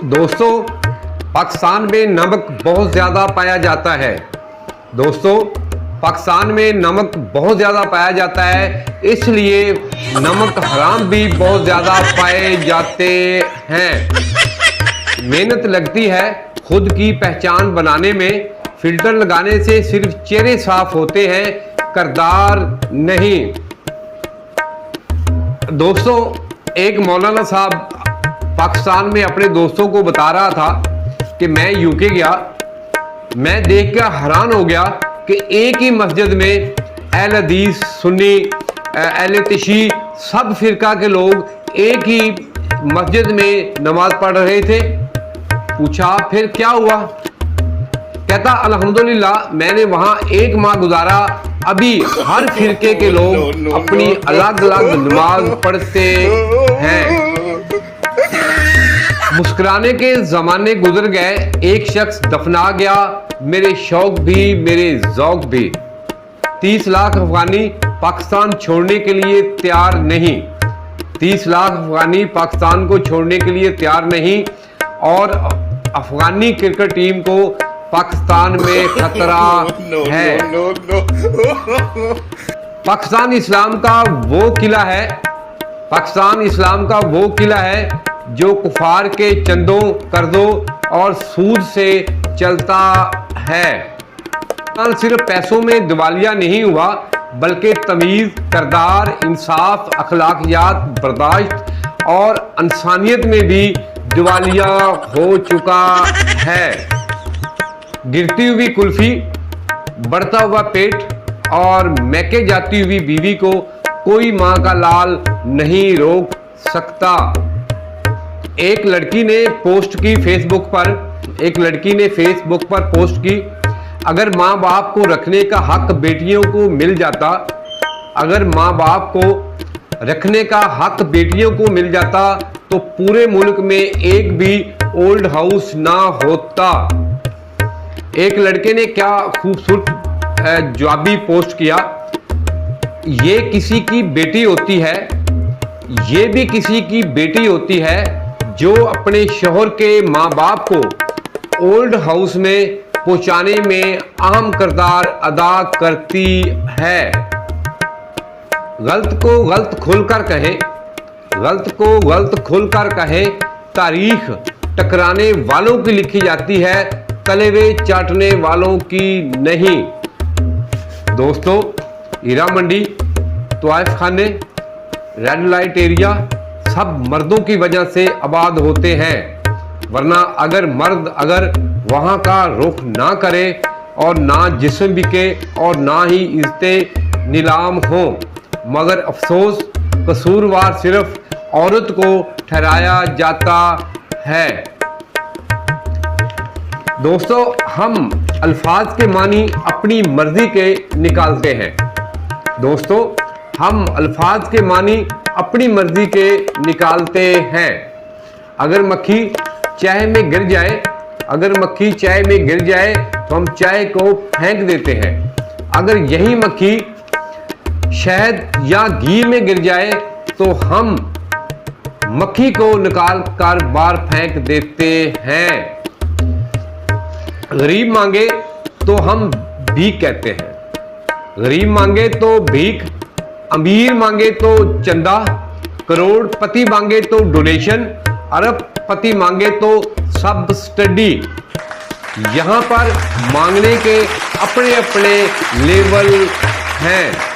दोस्तों, पाकिस्तान में नमक बहुत ज़्यादा पाया जाता है। दोस्तों, पाकिस्तान में नमक बहुत ज़्यादा पाया जाता है, इसलिए नमक हराम भी बहुत ज़्यादा पाए जाते हैं। मेहनत लगती है खुद की पहचान बनाने में। फिल्टर लगाने से सिर्फ चेहरे साफ होते हैं, किरदार नहीं। दोस्तों, एक मौलाना साहब पाकिस्तान में अपने दोस्तों को बता रहा था कि मैं यूके गया, मैं देख कर हैरान हो गया कि एक ही मस्जिद में अहले हदीस, सुन्नी, अहले तशी, सब फिरका के लोग एक ही मस्जिद में नमाज पढ़ रहे थे। पूछा फिर क्या हुआ? कहता अल्हम्दुलिल्लाह, मैंने वहां एक माह गुजारा, अभी हर फिरके के लोग अपनी अलग अलग नमाज पढ़ते हैं। मुस्कुराने के जमाने गुजर गए, एक शख्स दफना गया, मेरे शौक भी मेरे ज़ौक भी। 30 लाख अफगानी पाकिस्तान छोड़ने के लिए तैयार नहीं। 30 लाख अफगानी पाकिस्तान को छोड़ने के लिए तैयार नहीं, और अफगानी क्रिकेट टीम को पाकिस्तान में खतरा है। पाकिस्तान इस्लाम का वो किला है, पाकिस्तान इस्लाम का वो किला है जो कुफार के चंदों, कर्जों और सूद से चलता है। पाकिस्तान सिर्फ पैसों में दिवालिया नहीं हुआ, बल्कि तमीज़, किरदार, इंसाफ, अखलाकियात, बर्दाश्त और इंसानियत में भी दिवालिया हो चुका है। गिरती हुई कुल्फी, बढ़ता हुआ पेट और मैके जाती हुई बीवी को कोई मां का लाल नहीं रोक सकता। एक लड़की ने पोस्ट की फेसबुक पर पोस्ट की, अगर माँ बाप को रखने का हक बेटियों को मिल जाता, अगर माँ बाप को रखने का हक बेटियों को मिल जाता तो पूरे मुल्क में एक भी ओल्ड हाउस ना होता। एक लड़के ने क्या खूबसूरत जवाबी पोस्ट किया, ये किसी की बेटी होती है, ये भी किसी की बेटी होती है जो अपने शौहर के माँ बाप को ओल्ड हाउस में पहुंचाने में अहम किरदार अदा करती है। गलत को गलत खुलकर कहें, गलत को गलत खुलकर कहें, तारीख टकराने वालों की लिखी जाती है, तलेवे चाटने वालों की नहीं। दोस्तों, हीरा मंडी, तवाइफ खाने, रेड लाइट एरिया सब मर्दों की वजह से आबाद होते हैं, वरना अगर मर्द वहां का रुख ना करे और ना जिस्म बिके और ना ही इज्जतें नीलाम हो, मगर अफसोस कसूरवार सिर्फ औरत को ठहराया जाता है। दोस्तों, हम अल्फाज के मानी अपनी मर्जी के निकालते हैं। दोस्तों, हम अल्फाज के मानी अपनी मर्जी के निकालते हैं। अगर मक्खी चाय में गिर जाए, अगर मक्खी चाय में गिर जाए तो हम चाय को फेंक देते हैं। अगर यही मक्खी शहद या घी में गिर जाए तो हम मक्खी को निकाल कर बाहर फेंक देते हैं। गरीब मांगे तो हम भीख कहते हैं, गरीब मांगे तो भीख, अमीर मांगे तो चंदा, करोड़पति मांगे तो डोनेशन, अरबपति मांगे तो सब्सिडी। यहां पर मांगने के अपने अपने लेवल हैं।